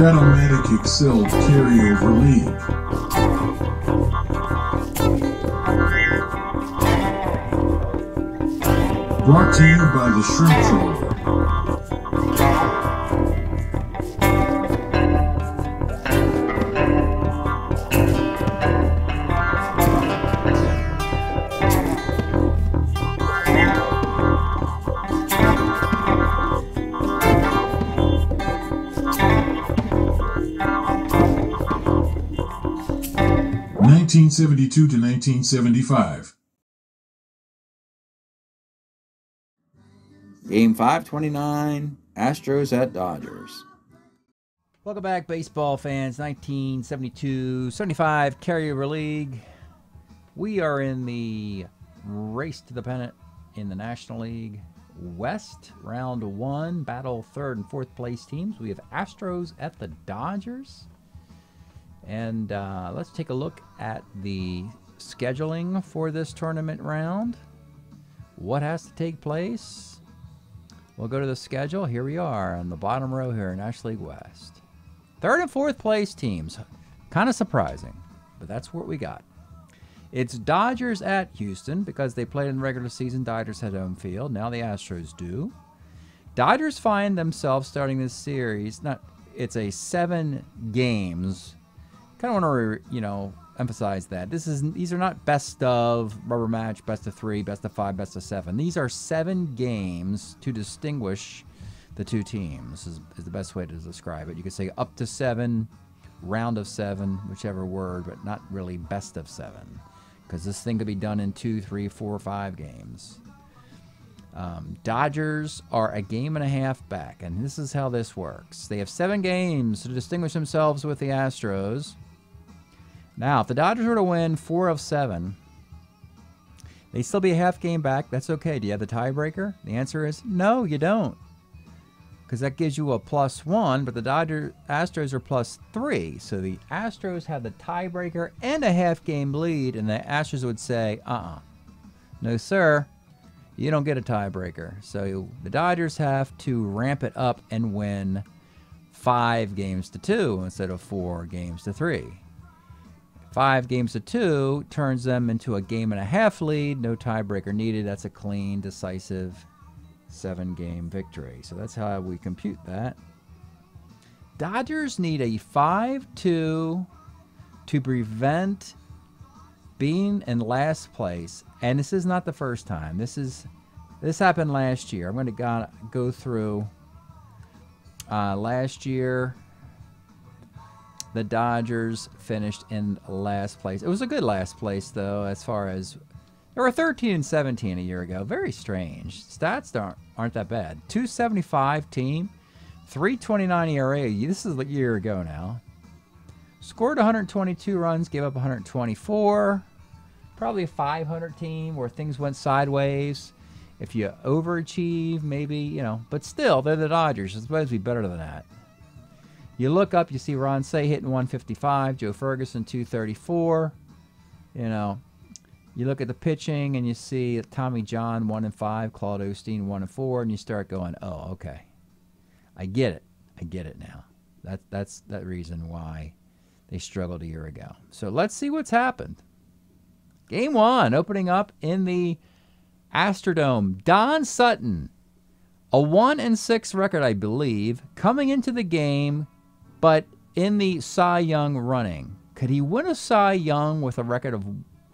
Strat-O-Matic Excel Carryover League. Brought to you by the Shrimp Trawler. 1972 to 1975. Game 529, Astros at Dodgers. Welcome back, baseball fans. 1972-75 Carryover League. We are in the race to the pennant in the National League West. Round 1, battle third and fourth place teams. We have Astros at the Dodgers. And let's take a look at the scheduling for this tournament round. What has to take place? We'll go to the schedule. Here we are on the bottom row here in National League West. Third and fourth place teams. Kind of surprising, but that's what we got. It's Dodgers at Houston because they played in the regular season. Dodgers had home field. Now the Astros do. Dodgers find themselves starting this series. It's a 7 games. Kind of want to, emphasize that these are not best of, rubber match, best of 3, best of 5, best of 7. These are 7 games to distinguish the two teams. Is the best way to describe it. You could say up to 7, round of 7, whichever word, but not really best of 7, because this thing could be done in 2, 3, 4, 5 games. Dodgers are a game and a half back, and this is how this works. They have 7 games to distinguish themselves with the Astros. Now, if the Dodgers were to win 4 of 7, they'd still be a half game back. That's okay. Do you have the tiebreaker? The answer is no, you don't. Because that gives you a +1, but the Astros are +3. So the Astros have the tiebreaker and a half game lead, and the Astros would say, no, sir, you don't get a tiebreaker. So the Dodgers have to ramp it up and win 5 games to 2 instead of 4 games to 3. 5 games to 2 turns them into a game and a half lead. No tiebreaker needed. That's a clean, decisive 7-game victory. So that's how we compute that. Dodgers need a 5-2 to prevent being in last place. And this is not the first time. This happened last year. I'm going to go through last year. The Dodgers finished in last place. It was a good last place, though, as far as... They were 13-17 a year ago. Very strange. Stats aren't that bad. 275 team, 329 ERA. This is a year ago now. Scored 122 runs, gave up 124. Probably a 500 team where things went sideways. If you overachieve, maybe, But still, they're the Dodgers. It's supposed to be better than that. You look up, you see Ron Say hitting 155, Joe Ferguson 234. You look at the pitching and you see Tommy John 1-5, Claude Osteen 1-4, and you start going, oh, okay, I get it. I get it now. That's that reason why they struggled a year ago. So let's see what's happened. Game 1, opening up in the Astrodome. Don Sutton, a 1-6 record, I believe, coming into the game. But in the Cy Young running, could he win a Cy Young with a record of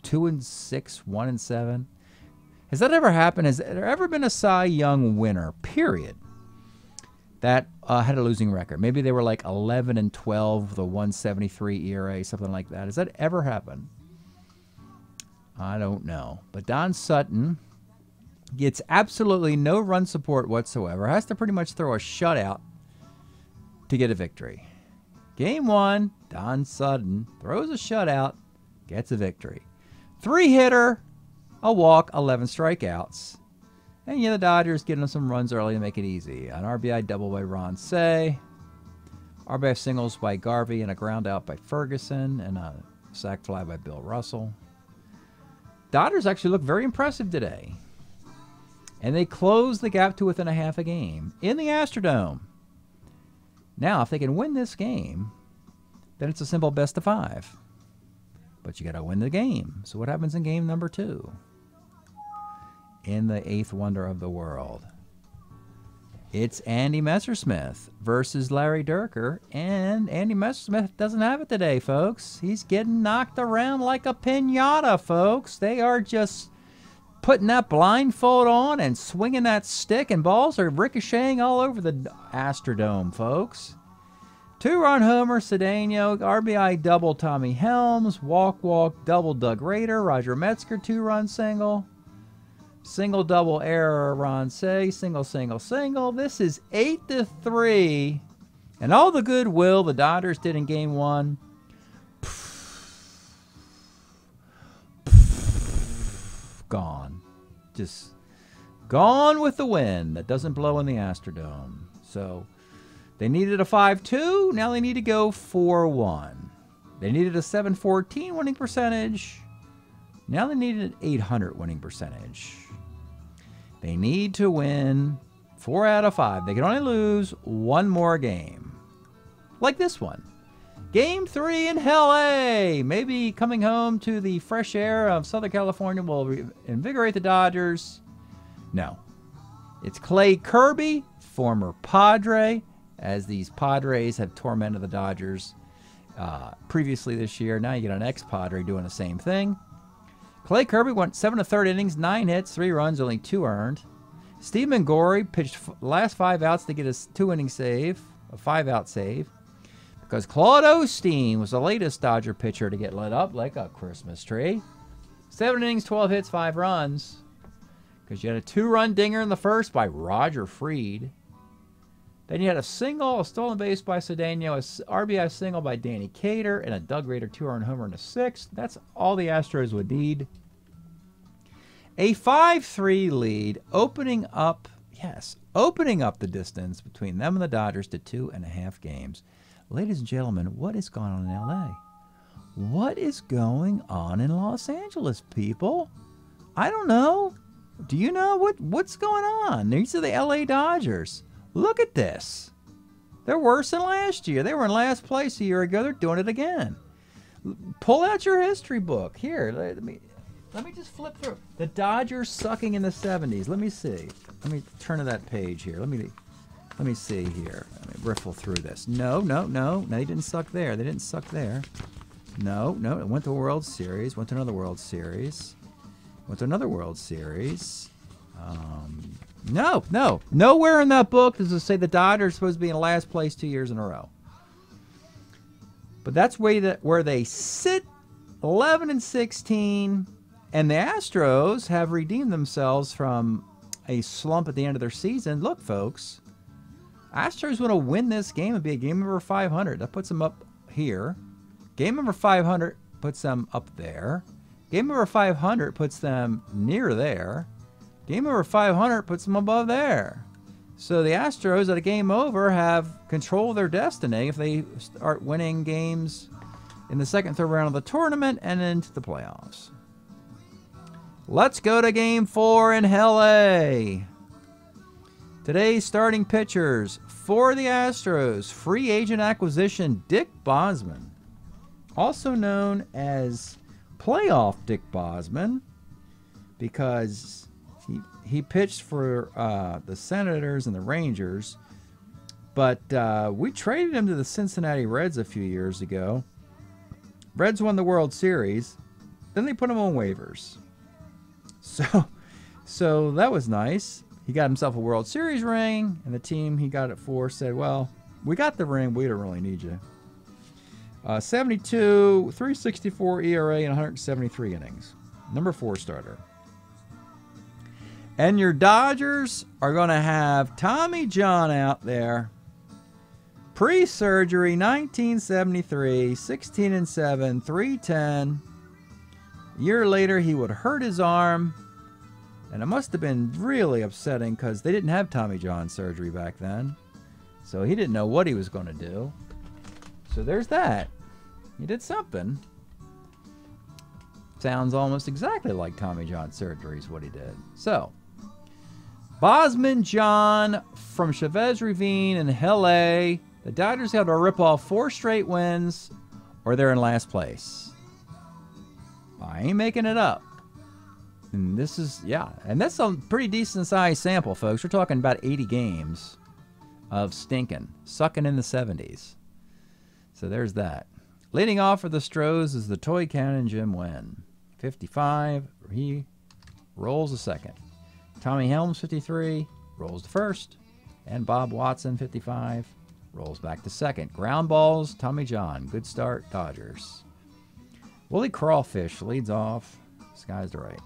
2-6, 1-7? Has that ever happened? Has there ever been a Cy Young winner, period, that had a losing record? Maybe they were like 11-12, the 173 ERA, something like that. Has that ever happened? I don't know. But Don Sutton gets absolutely no run support whatsoever. Has to pretty much throw a shutout to get a victory. Game 1, Don Sutton throws a shutout, gets a victory. 3-hitter, a walk, 11 strikeouts. And the Dodgers getting them some runs early to make it easy. An RBI double by Ron Say. RBI singles by Garvey and a ground out by Ferguson and a sac fly by Bill Russell. Dodgers actually look very impressive today. And they close the gap to within a half a game in the Astrodome. Now, if they can win this game, then it's a simple best of 5. But you got to win the game. So what happens in game number 2? In the 8th wonder of the world, it's Andy Messersmith versus Larry Dierker, and Andy Messersmith doesn't have it today, folks. He's getting knocked around like a piñata, folks. They are just putting that blindfold on and swinging that stick, and balls are ricocheting all over the Astrodome, folks. 2-run homer, Cedeno. RBI double, Tommy Helms. Walk, double, Doug Rader. Roger Metzger, 2-run single. Single, double, error, Ron Say. Single, single. This is 8-3. And all the goodwill the Dodgers did in game 1. Gone. Just gone with the wind that doesn't blow in the Astrodome. So they needed a 5-2. Now they need to go 4-1. They needed a 714 winning percentage. Now they need an 800 winning percentage. They need to win 4 out of 5. They can only lose 1 more game. Like this one. Game 3 in LA. Maybe coming home to the fresh air of Southern California will invigorate the Dodgers. No. It's Clay Kirby, former Padre, as these Padres have tormented the Dodgers previously this year. Now you get an ex-Padre doing the same thing. Clay Kirby went 7 1/3 innings, 9 hits, 3 runs, only 2 earned. Steve Mangori pitched last 5 outs to get a 2-inning save, a 5-out save, because Claude Osteen was the latest Dodger pitcher to get lit up like a Christmas tree. 7 innings, 12 hits, 5 runs, because you had a 2-run dinger in the first by Roger Freed. Then you had a single, a stolen base by Cedeno, a RBI single by Danny Cater, and a Doug Rader 2-run homer in the 6th. That's all the Astros would need. A 5-3 lead, opening up the distance between them and the Dodgers to 2.5 games. Ladies and gentlemen, what is going on in LA? What is going on in Los Angeles, people? I don't know. Do you know what's going on? These are the LA Dodgers. Look at this. They're worse than last year. They were in last place a year ago. They're doing it again. Pull out your history book. Here, let me just flip through. The Dodgers sucking in the 70s. Let me see. Let me turn to that page here. Let me see here. Let me riffle through this. No. They didn't suck there. They didn't suck there. No. It went to a World Series. Went to another World Series. Went to another World Series. No. Nowhere in that book does it say the Dodgers are supposed to be in last place 2 years in a row. But that's where they sit, 11-16, and the Astros have redeemed themselves from a slump at the end of their season. Look, folks, Astros want to win this game and be a game number 500. That puts them up here. Game number 500 puts them up there. Game number 500 puts them near there. Game over 500 puts them above there. So the Astros at a game over have control of their destiny if they start winning games in the second, third round of the tournament and into the playoffs. Let's go to game 4 in LA. Today's starting pitchers for the Astros, free agent acquisition Dick Bosman, also known as playoff Dick Bosman, because he pitched for the Senators and the Rangers, but we traded him to the Cincinnati Reds a few years ago. Reds won the World Series. Then they put him on waivers. So that was nice. He got himself a World Series ring, and the team he got it for said, well, we got the ring, we don't really need you. 72, 364 ERA, and 173 innings. Number 4 starter. And your Dodgers are going to have Tommy John out there. Pre-surgery, 1973, 16-7, 310. A year later, he would hurt his arm. And it must have been really upsetting because they didn't have Tommy John surgery back then. So he didn't know what he was going to do. So there's that. He did something. Sounds almost exactly like Tommy John surgery is what he did. So, Bosman John from Chavez Ravine in LA. The Dodgers have to rip off 4 straight wins or they're in last place. I ain't making it up. And this is, yeah, and that's a pretty decent sized sample, folks. We're talking about 80 games of stinking, sucking in the 70s. So there's that. Leading off for the Stros is the toy cannon Jim Wynn. 55, he rolls the second. Tommy Helms, 53, rolls the first. And Bob Watson, 55, rolls back to second. Ground balls, Tommy John. Good start, Dodgers. Willie Crawfish leads off. Sky's the right.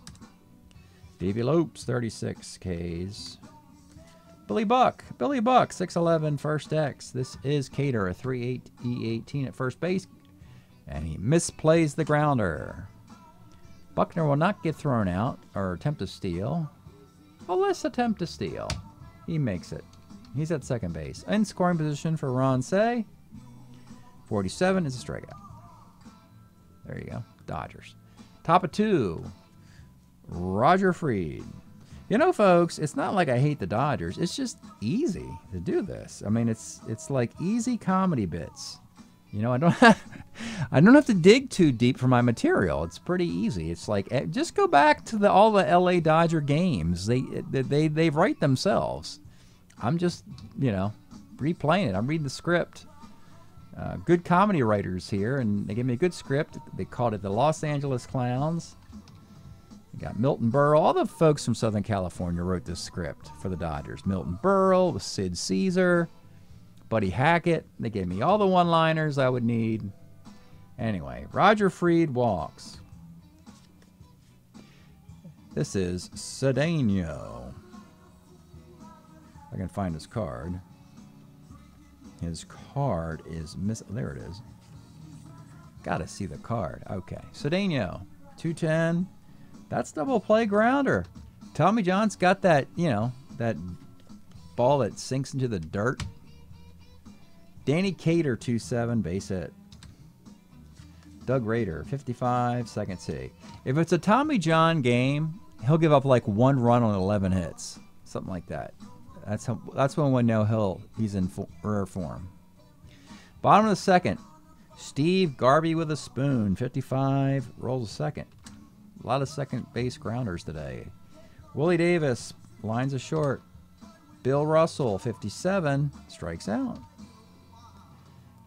Davey Lopes, 36 Ks. Billy Buck, 6'11", first X. This is Cater, a 3'8", E18 at first base. And he misplays the grounder. Buckner will not get thrown out or attempt to steal. Well, let's attempt to steal. He makes it. He's at second base. In scoring position for Ron Say. 47 is a strikeout. There you go. Dodgers. Top of 2. Roger Freed. You know, folks, it's not like I hate the Dodgers. It's just easy to do this. I mean, it's like easy comedy bits. You know, I don't have to dig too deep for my material. It's pretty easy. It's like just go back to all the LA Dodger games. They write themselves. I'm just, you know, replaying it. I'm reading the script. Good comedy writers here, and they gave me a good script. They called it the Los Angeles Clowns. You got Milton Berle. All the folks from Southern California wrote this script for the Dodgers. Milton Berle, Sid Caesar, Buddy Hackett. They gave me all the one-liners I would need. Anyway, Roger Freed walks. This is Cedeno. I can find his card. His card is there it is. Gotta see the card. Okay. Cedeno, 210. That's double play grounder. Tommy John's got that, you know, that ball that sinks into the dirt. Danny Cater, 2-7, base hit. Doug Rader, 55, second C. If it's a Tommy John game, he'll give up like 1 run on 11 hits. Something like that. That's when we know he's in rare form. Bottom of the second, Steve Garvey with a spoon, 55, rolls a second. A lot of second base grounders today. Willie Davis lines a short. Bill Russell, 57, strikes out.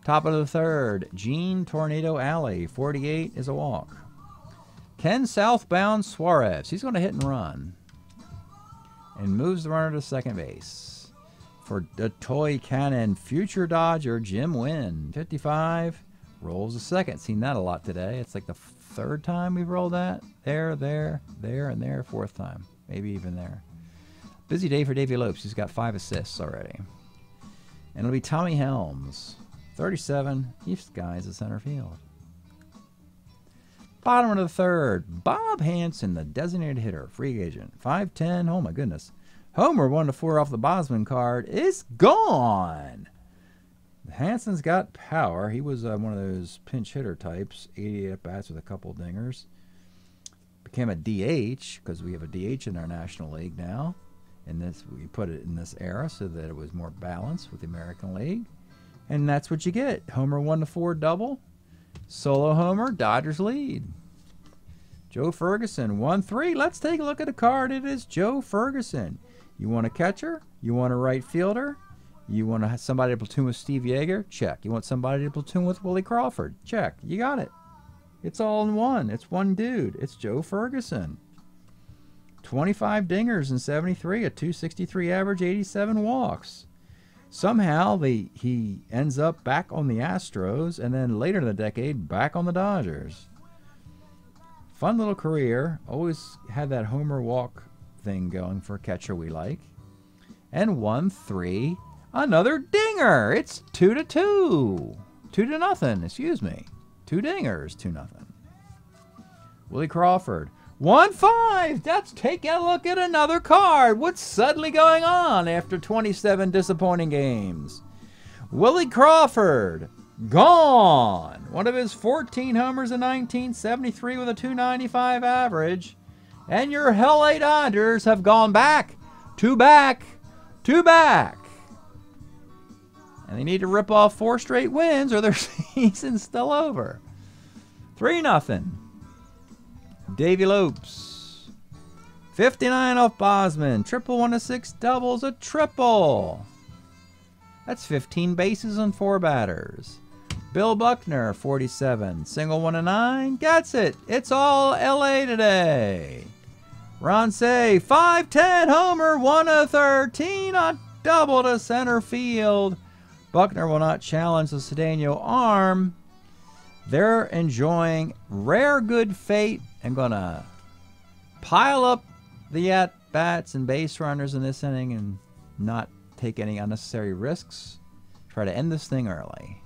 Top of the third, Gene Tornado Alley, 48 is a walk. Ken Southbound Suarez, he's going to hit and run. And moves the runner to second base. For the toy cannon, future Dodger Jim Wynn, 55, rolls a second. Seen that a lot today. It's like the 3rd time we've rolled that. There, and there. 4th time. Maybe even there. Busy day for Davey Lopes. He's got 5 assists already. And it'll be Tommy Helms, 37. He skies the center field. Bottom of the third, Bob Hansen, the designated hitter, free agent, 5'10". Oh my goodness. Homer 1-4 off the Bosman card is gone. Hansen's got power. He was one of those pinch hitter types, 88 at bats with a couple dingers. Became a DH because we have a DH in our National League now. And we put it in this era so that it was more balanced with the American League. And that's what you get. Homer 1-4 double. Solo homer, Dodgers lead. Joe Ferguson, 1-3. Let's take a look at the card. It is Joe Ferguson. You want a catcher? You want a right fielder? You want somebody to platoon with Steve Yeager? Check. You want somebody to platoon with Willie Crawford? Check. You got it. It's all in one. It's one dude. It's Joe Ferguson. 25 dingers in 73, a 263 average, 87 walks. Somehow he ends up back on the Astros, and then later in the decade, back on the Dodgers. Fun little career. Always had that homer walk thing going for a catcher we like. And 1-3, another dinger. It's 2-2. 2-0, excuse me. 2 dingers, 2-0. Willie Crawford, 1-5. Let's take a look at another card. What's suddenly going on after 27 disappointing games? Willie Crawford, gone. One of his 14 homers in 1973 with a 295 average. And your LA Dodgers have gone back to back to back. And they need to rip off 4 straight wins or their season's still over. 3-0. Davy Lopes. 59 off Bosman. Triple 1 to 6 doubles a triple. That's 15 bases on 4 batters. Bill Buckner, 47. Single 1 to 9. Gets it. It's all LA today. Ron Say, 5-10 homer, 1 to 13. A double to center field. Buckner will not challenge the Cedeno arm. They're enjoying rare good fate and going to pile up the at-bats and base runners in this inning and not take any unnecessary risks. Try to end this thing early.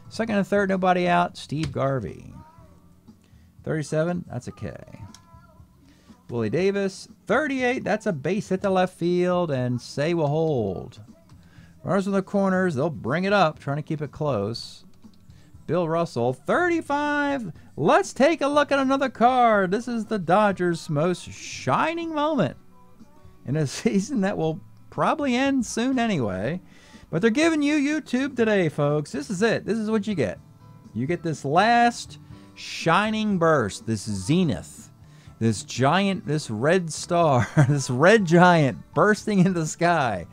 Second and third, nobody out. Steve Garvey. 37, that's a K. Willie Davis, 38, that's a base hit to left field, and Say will hold. Runners in the corners, they'll bring it up, trying to keep it close. Bill Russell, 35. Let's take a look at another card. This is the Dodgers' most shining moment in a season that will probably end soon anyway. But they're giving you YouTube today, folks. This is it. This is what you get. You get this last shining burst, this zenith, this giant, this red star, this red giant bursting into the sky.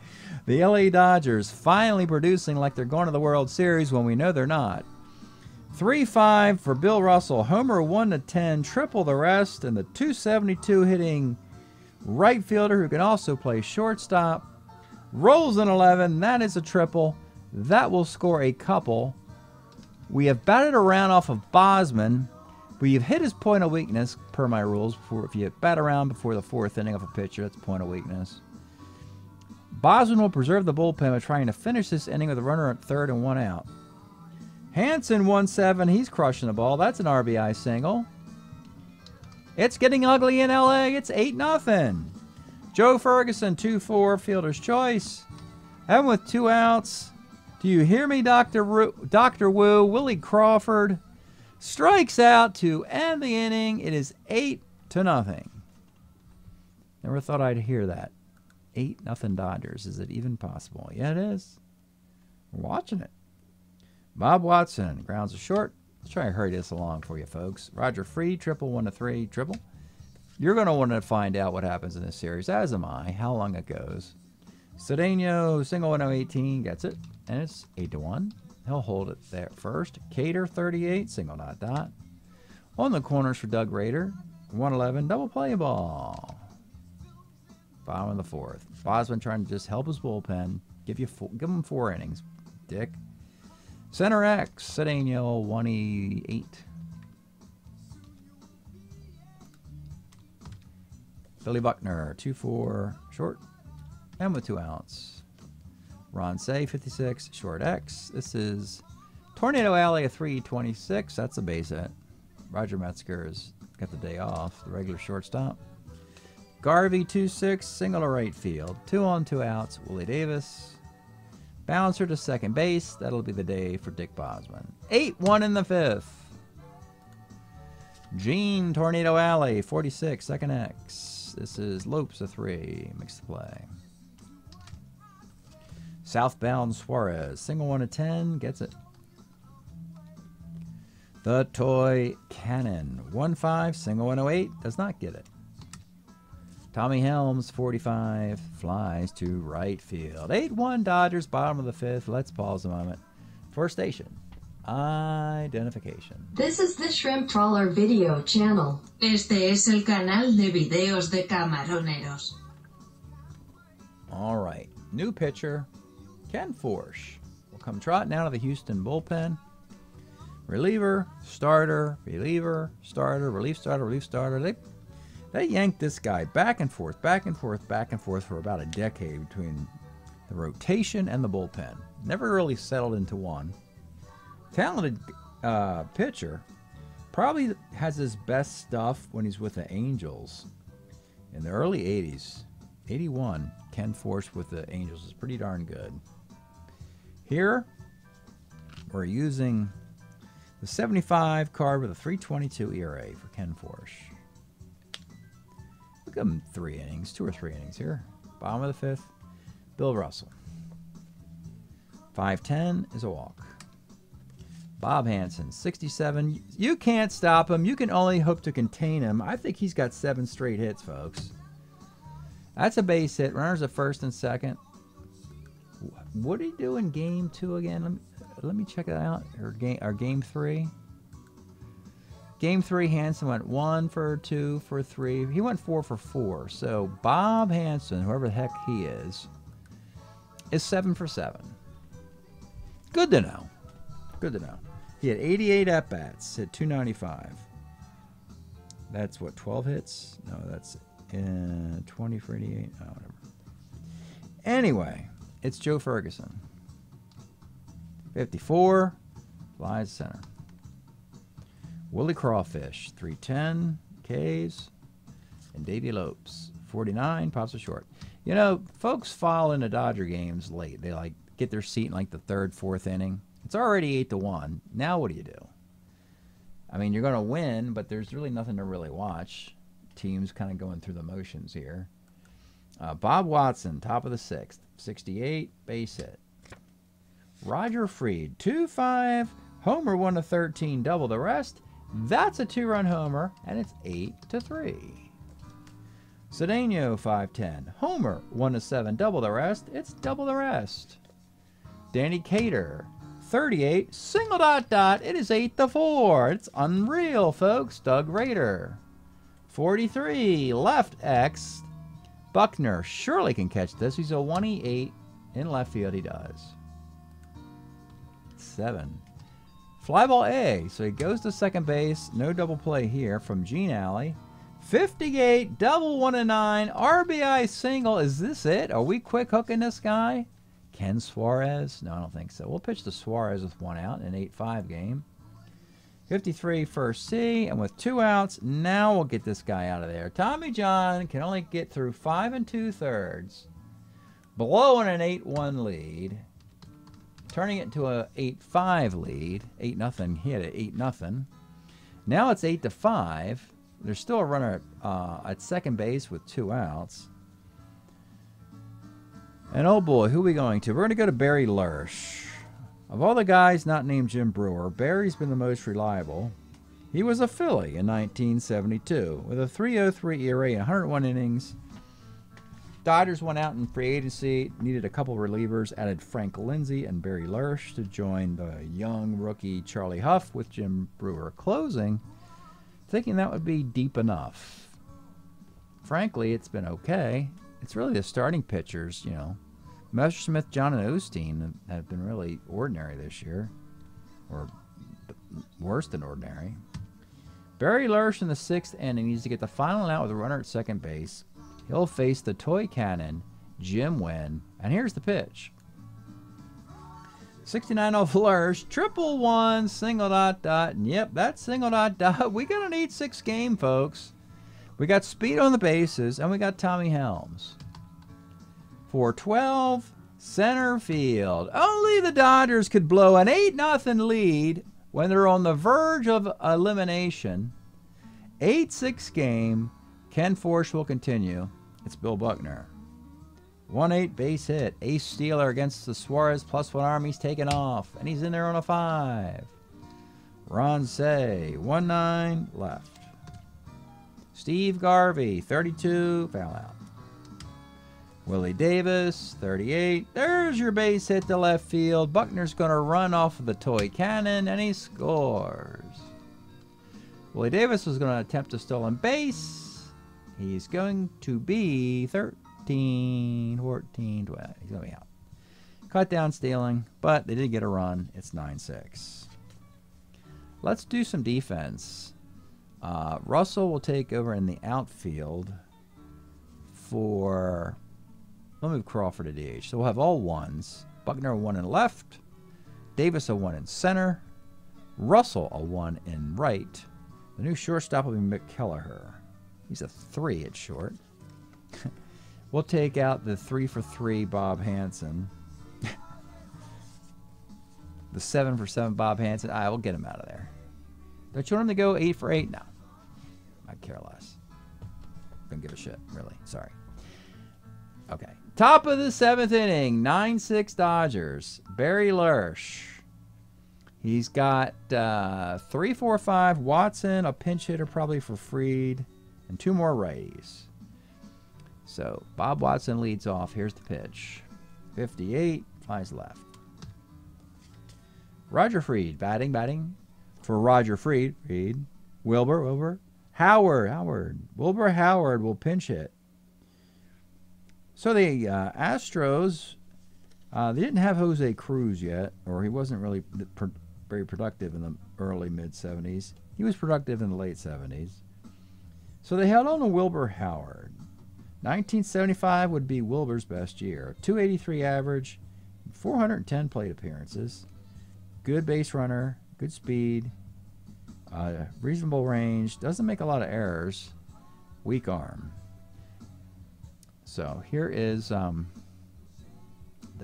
The LA Dodgers finally producing like they're going to the World Series when we know they're not. 3-5 for Bill Russell. Homer 1 to 10, triple the rest, and the 272 hitting right fielder who can also play shortstop. Rolls an 11. That is a triple. That will score a couple. We have batted around off of Bosman. We've hit his point of weakness, per my rules. If you bat around before the 4th inning of a pitcher, that's a point of weakness. Bosman will preserve the bullpen by trying to finish this inning with a runner at third and 1 out. Hanson 1-7. He's crushing the ball. That's an RBI single. It's getting ugly in LA. It's 8-0. Joe Ferguson 2-4. Fielder's choice. And with 2 outs. Do you hear me, Dr. Wu? Willie Crawford strikes out to end the inning. It is 8-0. Never thought I'd hear that. 8-0 Dodgers. Is it even possible? Yeah, it is. We're watching it. Bob Watson grounds a short. Let's try to hurry this along for you, folks. Roger Freed, triple 1 to 3, triple. You're going to want to find out what happens in this series, as am I, how long it goes. Cedeno, single 1 to 18, gets it, and it's 8-1. He'll hold it there first. Cater, 38, single dot dot. On the corners for Doug Rader, 111, double play ball. Bottom of the 4th. Bosman trying to just help his bullpen. Give him 4 innings, Dick. Center X, Cedeno, 1-8. Billy Buckner, 2-4, short, and with 2 outs. Ron Say, 56, short X. This is Tornado Alley, a 326. That's a base hit. Roger Metzger's got the day off, the regular shortstop. Garvey, 2-6, single to right field. 2 on, 2 outs. Willie Davis. Bouncer to second base. That'll be the day for Dick Bosman. 8-1 in the 5th. Gene, Tornado Alley, 46, second X. This is Lopes, a 3. Makes the play. Southbound Suarez, single 1 to 10. Gets it. The Toy Cannon, 1-5, single 1 to 8. Does not get it. Tommy Helms, 45, flies to right field. 8-1 Dodgers, bottom of the 5th. Let's pause a moment for station identification. This is the Shrimp Trawler video channel. Este es el canal de videos de camaroneros. All right, new pitcher, Ken Forsch, will come trotting out of the Houston bullpen. Reliever, starter, reliever, starter, relief starter, relief starter. They yanked this guy back and forth, back and forth, back and forth for about a decade between the rotation and the bullpen. Never really settled into one. Talented pitcher. Probably has his best stuff when he's with the Angels. In the early 80s, 81, Ken Forsch with the Angels is pretty darn good. Here, we're using the 75 card with a 3.22 ERA for Ken Forsch. We'll give him 3 innings, 2 or 3 innings here. Bottom of the 5th, Bill Russell. 5-10 is a walk. Bob Hansen, 67. You can't stop him. You can only hope to contain him. I think he's got 7 straight hits, folks. That's a base hit. Runners at first and second. What did he do in game 2 again? Let me check it out. Or game 3. Game 3, Hansen went 1 for 2 for 3. He went 4 for 4. So Bob Hansen, whoever the heck he is 7 for 7. Good to know. Good to know. He had 88 at-bats, hit 295. That's what, 12 hits? No, that's 20 for 88. Oh, whatever. Anyway, it's Joe Ferguson. 54, flies center. Willie Crawfish, 310, Ks. And Davey Lopes, 49, pops a short. You know, folks file into Dodger games late. They like get their seat in like the 3rd, 4th inning. It's already 8-1. Now what do you do? I mean, you're going to win, but there's really nothing to really watch. Teams kind of going through the motions here. Bob Watson, top of the 6th, 68, base hit. Roger Freed, 2-5, homer 1 to 13, double the rest. That's a 2-run homer, and it's 8-3. Cedeno, 5-10, homer 1 to 7, double the rest. It's double the rest. Danny Cater, 38, single ... It is 8-4. It's unreal, folks. Doug Rader, 43, left X. Buckner surely can catch this. He's a 1-8 in left field. He does. 7. Fly ball A. So he goes to second base. No double play here from Gene Alley. 58, double 1 to 9. RBI single. Is this it? Are we quick hooking this guy? Ken Suarez? No, I don't think so. We'll pitch to Suarez with 1 out in an 8-5 game. 53 first C, and with 2 outs, now we'll get this guy out of there. Tommy John can only get through 5 2/3, blowing an 8-1 lead, turning it into a 8-5 lead. 8-0. He had an 8-0. Now it's 8-5. There's still a runner at second base with 2 outs. And oh boy, who are we going to? We're going to go to Barry Lersch. Of all the guys not named Jim Brewer, Barry's been the most reliable. He was a Philly in 1972 with a 3.03 ERA and 101 innings. Dodgers went out in free agency, needed a couple relievers, added Frank Lindsay and Barry Lersch to join the young rookie Charlie Huff with Jim Brewer closing, thinking that would be deep enough. Frankly, it's been okay. It's really the starting pitchers, you know. Messersmith, John, and Osteen have been really ordinary this year, or worse than ordinary. Barry Lersch in the 6th inning needs to get the final out with a runner at second base. He'll face the toy cannon, Jim Wynn, and here's the pitch. 69 off Lersch, 1-1, single ... And yep, that single ... We got an 8-6 game, folks. We got speed on the bases, and we got Tommy Helms. 4-12, center field. Only the Dodgers could blow an 8-0 lead when they're on the verge of elimination. 8-6 game. Ken Forsch will continue. It's Bill Buckner. 1-8 base hit. Ace stealer against the Suarez +1 arm. He's taken off, and he's in there on a 5. Ron Say, 1-9 left. Steve Garvey, 32, foul out. Willie Davis, 38. There's your base hit to left field. Buckner's going to run off of the toy cannon, and he scores. Willie Davis was going to attempt a stolen base. He's going to be 13, 14, 12. He's going to be out. Cut down stealing, but they did get a run. It's 9-6. Let's do some defense. Russell will take over in the outfield for... I'll move Crawford to DH. So we'll have all 1s. Buckner a 1 in left. Davis a 1 in center. Russell a 1 in right. The new shortstop will be McKelleher. He's a 3 at short. We'll take out the 3-for-3 Bob Hansen. The 7-for-7 Bob Hansen. I will get him out of there. Don't you want him to go 8-for-8? No. I care less. Don't give a shit, really. Sorry. Okay. Top of the 7th inning, 9-6 Dodgers. Barry Lersch. He's got 3-4-5 Watson, a pinch hitter probably for Fried, and 2 more righties. So Bob Watson leads off. Here's the pitch. 58, flies left. Roger Fried, batting for Roger Fried. Wilbur. Howard. Wilbur Howard will pinch hit. So the Astros, they didn't have Jose Cruz yet, or he wasn't really very productive in the early mid-70s. He was productive in the late 70s. So they held on to Wilbur Howard. 1975 would be Wilbur's best year. 283 average, 410 plate appearances. Good base runner, good speed, reasonable range, doesn't make a lot of errors, weak arm. So here is the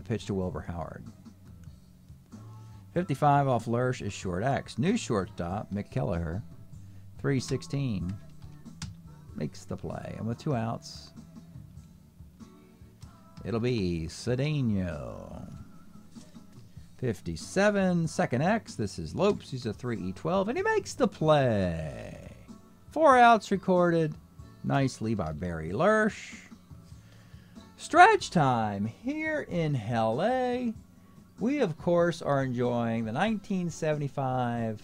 pitch to Wilbur Howard. 55 off Lersch is short X. New shortstop, Mick Kelleher. 3-16. Makes the play. And with 2 outs, it'll be Cedeno. 57, second X. This is Lopes. He's a 3-12, and he makes the play. 4 outs recorded. Nicely by Barry Lersch. Stretch time here in LA. We, of course, are enjoying the 1975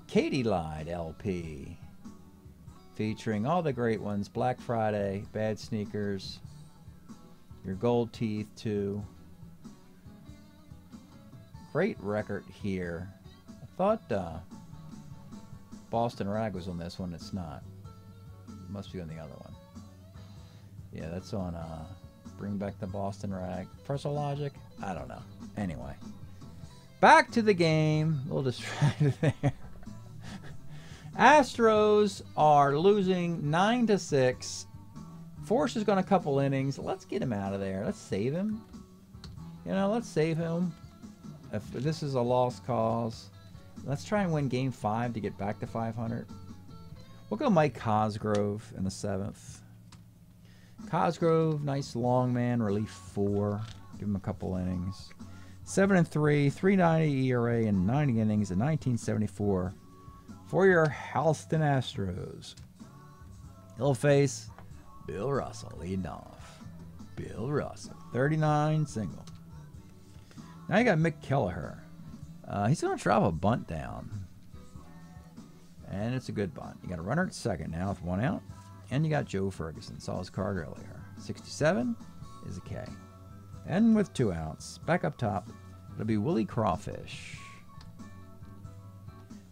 Katy Lied LP, featuring all the great ones: Black Friday, Bad Sneakers, Your Gold Teeth, too. Great record here. I thought Boston Rag was on this one. It's not. It must be on the other one. Yeah, that's on Bring Back the Boston Rag. Personal Logic? I don't know. Anyway. Back to the game. A little distracted there. Astros are losing 9-6. Force has gone a couple innings. Let's get him out of there. Let's save him. You know, let's save him. If this is a lost cause, let's try and win Game 5 to get back to 500. We'll go Mike Cosgrove in the 7th. Cosgrove, nice long man, relief 4. Give him a couple innings. 7-3, 3.90 ERA in 90 innings in 1974 for your Houston Astros. He'll face Bill Russell leading off. Bill Russell, 39 single. Now you got Mick Kelleher. He's going to drop a bunt down. And it's a good bunt. You got a runner at second now with 1 out. And you got Joe Ferguson. Saw his card earlier. 67 is a K. And with 2 outs, back up top, it'll be Willie Crawfish.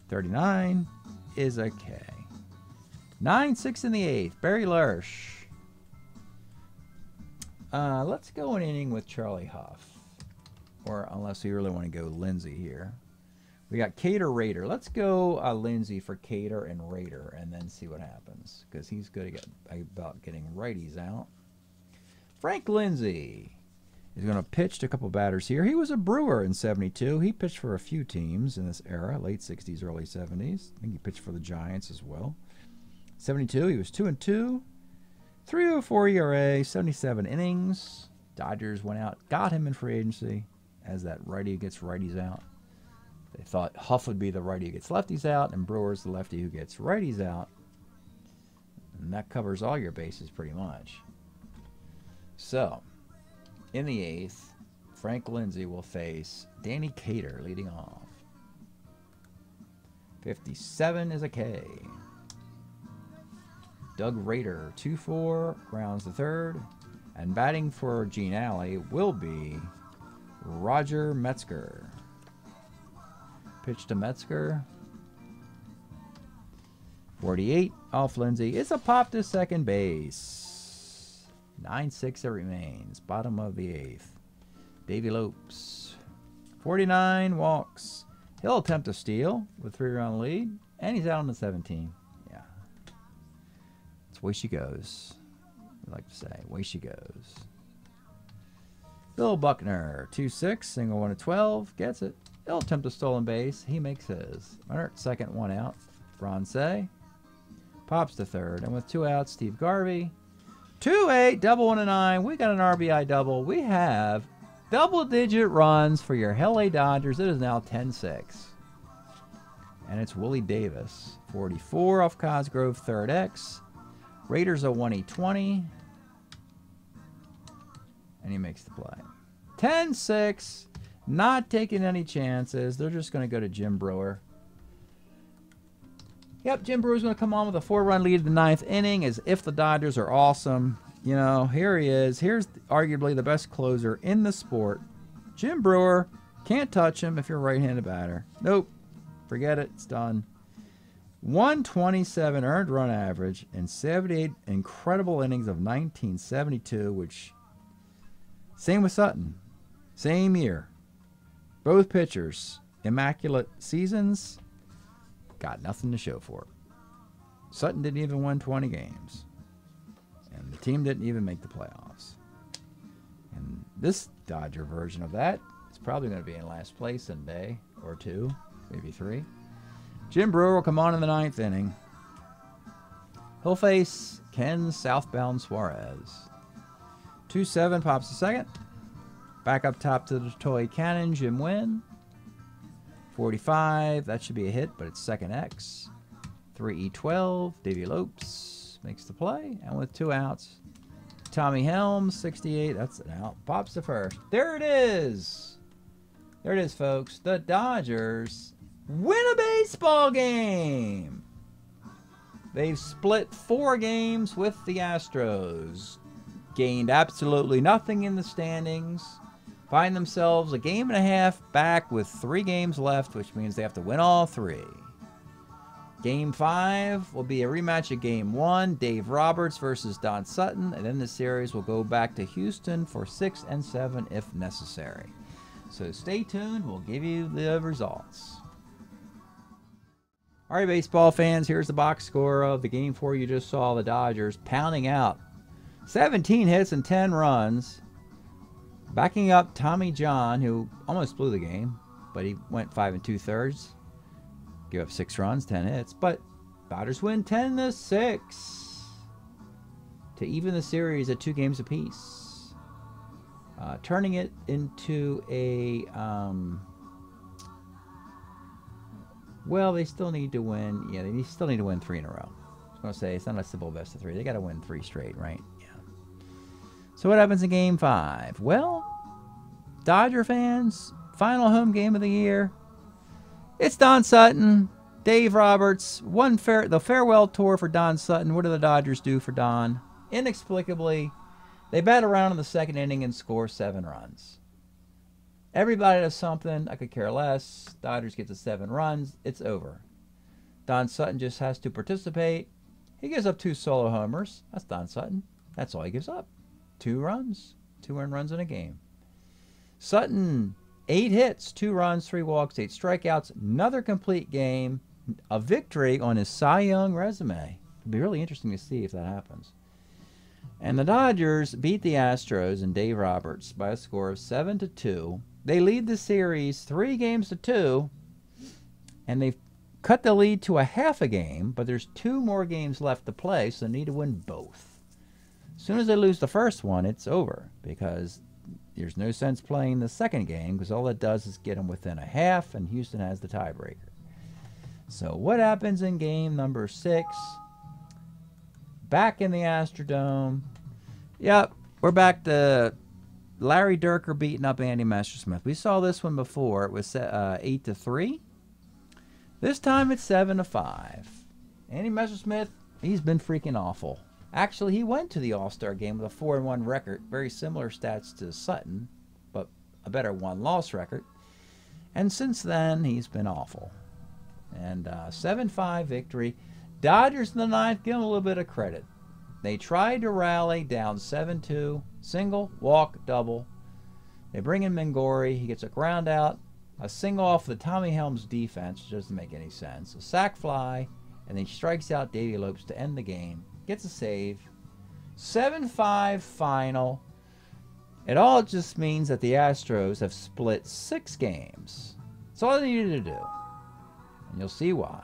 39 is a K. 9-6 in the 8th. Barry Lersch. Let's go an inning with Charlie Huff. Or unless we really want to go Lindsay here. We got Cater Raider. Let's go Lindsay for Cater and Raider and then see what happens. Because he's good about getting righties out. Frank Lindsay is going to pitch to a couple batters here. He was a Brewer in 72. He pitched for a few teams in this era, late 60s, early 70s. I think he pitched for the Giants as well. 72, he was 2-2. 3.04 ERA, 77 innings. Dodgers went out, got him in free agency as that righty gets righties out. They thought Huff would be the righty who gets lefties out, and Brewer's the lefty who gets righties out. And that covers all your bases pretty much. So, in the 8th, Frank Lindsay will face Danny Cater leading off. 57 is a K. Doug Raider, 2-4, rounds the 3rd. And batting for Gene Alley will be Roger Metzger. Pitch to Metzger. 48 off Lindsay. It's a pop to second base. 9-6 it remains. Bottom of the 8th. Davey Lopes. 49 walks. He'll attempt to steal with 3-run lead. And he's out on the 17. Yeah. That's the way she goes. I like to say, way she goes. Bill Buckner, 2-6, single 1-12, gets it. He'll attempt a stolen base. He makes his. Runner at second, 1 out. Bronze pops to third, and with 2 outs, Steve Garvey 2-8, double and a 9. We got an RBI double. We have double-digit runs for your LA Dodgers. It is now 10-6. And it's Willie Davis. 44 off Cosgrove, third X. Raiders a 1-20. And he makes the play. 10-6. Not taking any chances. They're just going to go to Jim Brewer. Yep, Jim Brewer's going to come on with a 4-run lead in the 9th inning as if the Dodgers are awesome. You know, here he is. Here's arguably the best closer in the sport. Jim Brewer. Can't touch him if you're a right-handed batter. Nope. Forget it. It's done. 127 earned run average in 78 incredible innings of 1972, which, same with Sutton. Same year. Both pitchers, immaculate seasons. Got nothing to show for it. Sutton didn't even win 20 games. And the team didn't even make the playoffs. And this Dodger version of that is probably going to be in last place in a day or two, maybe 3. Jim Brewer will come on in the 9th inning. He'll face Ken Southbound Suarez. 2-7 pops the second. Back up top to the toy cannon, Jim Wynn. 45, that should be a hit, but it's second X. 3E12, Davey Lopes makes the play. And with 2 outs, Tommy Helms, 68, that's an out. Pops the first. There it is. There it is, folks. The Dodgers win a baseball game. They've split 4 games with the Astros. Gained absolutely nothing in the standings. Find themselves a game and a half back with 3 games left, which means they have to win all 3. Game 5 will be a rematch of Game 1, Dave Roberts versus Don Sutton, and then the series will go back to Houston for 6 and 7 if necessary. So stay tuned. We'll give you the results. All right, baseball fans, here's the box score of the Game 4 you just saw. The Dodgers pounding out 17 hits and 10 runs. Backing up Tommy John, who almost blew the game, but he went 5 2/3. Give up 6 runs, 10 hits, but Dodgers win 10-6 to even the series at 2 games apiece, turning it into a well, they still need to win. Yeah, they still need to win 3 in a row. I was going to say it's not a simple best of 3. They got to win 3 straight, right? So what happens in Game 5? Well, Dodger fans, final home game of the year. It's Don Sutton, Dave Roberts, the farewell tour for Don Sutton. What do the Dodgers do for Don? Inexplicably, they bat around in the 2nd inning and score 7 runs. Everybody does something. I could care less. Dodgers get to 7 runs. It's over. Don Sutton just has to participate. He gives up 2 solo homers. That's Don Sutton. That's all he gives up. 2 runs, 2 earned runs in a game. Sutton, 8 hits, 2 runs, 3 walks, 8 strikeouts. Another complete game. A victory on his Cy Young resume. It'll be really interesting to see if that happens. And the Dodgers beat the Astros and Dave Roberts by a score of 7-2. They lead the series 3 games to 2. And they've cut the lead to a half a game, but there's 2 more games left to play, so they need to win both. As soon as they lose the first one, it's over because there's no sense playing the second game because all that does is get them within a half, and Houston has the tiebreaker. So what happens in game number 6? Back in the Astrodome. Yep, we're back to Larry Dierker beating up Andy Messersmith. We saw this one before. It was 8-3. This time it's 7-5. Andy Messersmith, he's been freaking awful. Actually, he went to the All-Star game with a 4-1 record. Very similar stats to Sutton, but a better 1-loss record. And since then, he's been awful. And 7-5 victory. Dodgers in the 9th, give them a little bit of credit. They tried to rally down 7-2. Single, walk, double. They bring in Mengori. He gets a ground out. A single off the Tommy Helms defense, which doesn't make any sense. A sac fly, and then he strikes out Davey Lopes to end the game. Gets a save. 7-5 final. It all just means that the Astros have split 6 games. That's all they needed to do. And you'll see why.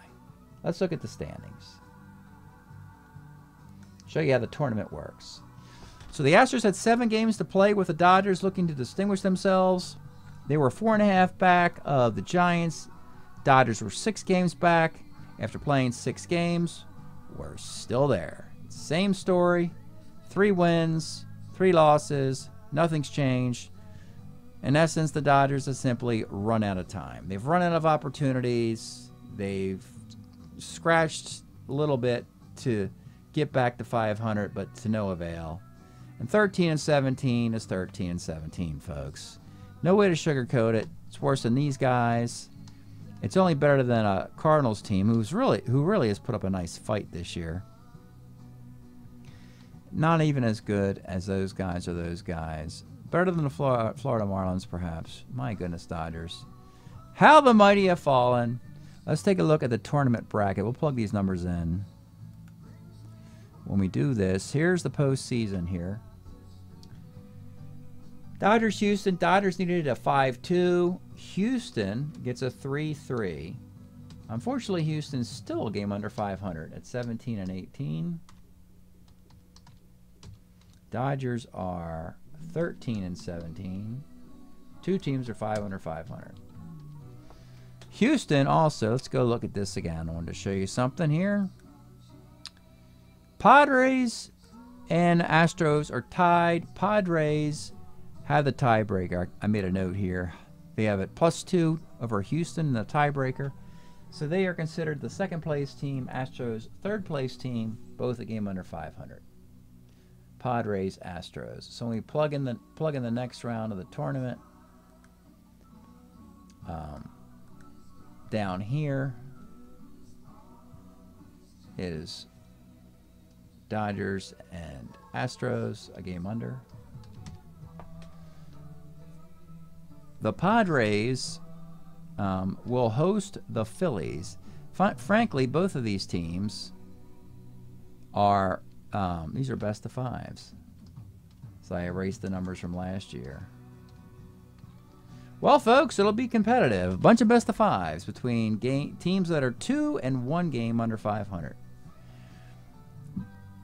Let's look at the standings. Show you how the tournament works. So the Astros had 7 games to play with the Dodgers looking to distinguish themselves. They were 4.5 back of the Giants. Dodgers were 6 games back. After playing 6 games, we're still there. Same story. 3 wins, 3 losses. Nothing's changed. In essence, the Dodgers have simply run out of time. They've run out of opportunities. They've scratched a little bit to get back to 500, but to no avail. And 13-17 is 13-17, folks. No way to sugarcoat it. It's worse than these guys. It's only better than a Cardinals team who really has put up a nice fight this year. Not even as good as those guys are those guys. Better than the Florida Marlins, perhaps. My goodness, Dodgers. How the mighty have fallen. Let's take a look at the tournament bracket. We'll plug these numbers in. When we do this, here's the postseason here. Dodgers, Houston. Dodgers needed a 5-2. Houston gets a 3-3. Unfortunately, Houston's still a game under 500 at 17-18. Dodgers are 13-17. 2 teams are 5 under 500. Houston also, let's go look at this again. I wanted to show you something here. Padres and Astros are tied. Padres have the tiebreaker. I made a note here. They have it +2 over Houston in the tiebreaker. So they are considered the second place team. Astros, third place team, both a game under 500. Padres, Astros. So when we plug in the next round of the tournament, down here is Dodgers and Astros, a game under. The Padres will host the Phillies. Frankly, both of these teams are, these are best of 5s. So I erased the numbers from last year. Well, folks, it'll be competitive. A bunch of best of 5s between teams that are 2 and 1 game under 500.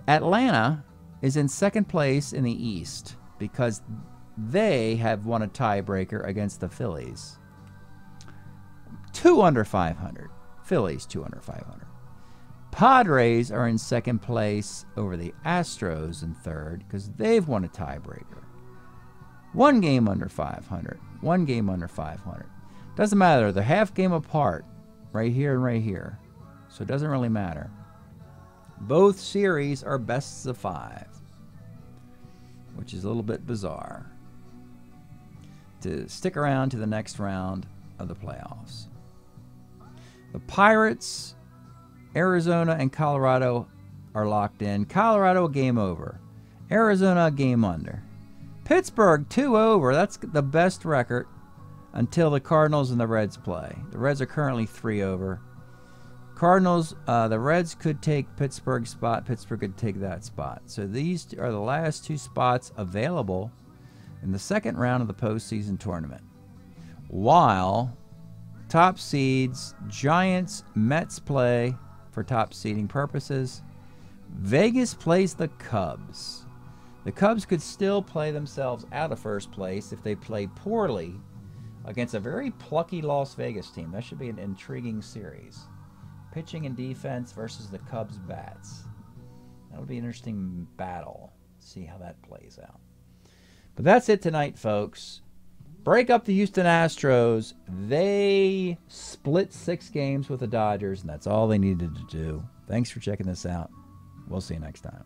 Atlanta is in second place in the East because they have won a tiebreaker against the Phillies. 2 under 500. Phillies 2 under 500. Padres are in second place over the Astros in third because they've won a tiebreaker. 1 game under 500. 1 game under 500. Doesn't matter. They're half game apart. Right here and right here. So it doesn't really matter. Both series are bests of 5. Which is a little bit bizarre. To stick around to the next round of the playoffs. The Pirates, Arizona, and Colorado are locked in. Colorado, game over. Arizona, game under. Pittsburgh, 2 over. That's the best record until the Cardinals and the Reds play. The Reds are currently 3 over. Cardinals, the Reds could take Pittsburgh's spot. Pittsburgh could take that spot. So these are the last 2 spots available in the second round of the postseason tournament. While top seeds, Giants, Mets play for top seeding purposes. Vegas plays the Cubs. The Cubs could still play themselves out of first place if they play poorly against a very plucky Las Vegas team. That should be an intriguing series. Pitching and defense versus the Cubs bats. That'll be an interesting battle. See how that plays out. But that's it tonight, folks. Break up the Houston Astros. They split 6 games with the Dodgers, and that's all they needed to do. Thanks for checking this out. We'll see you next time.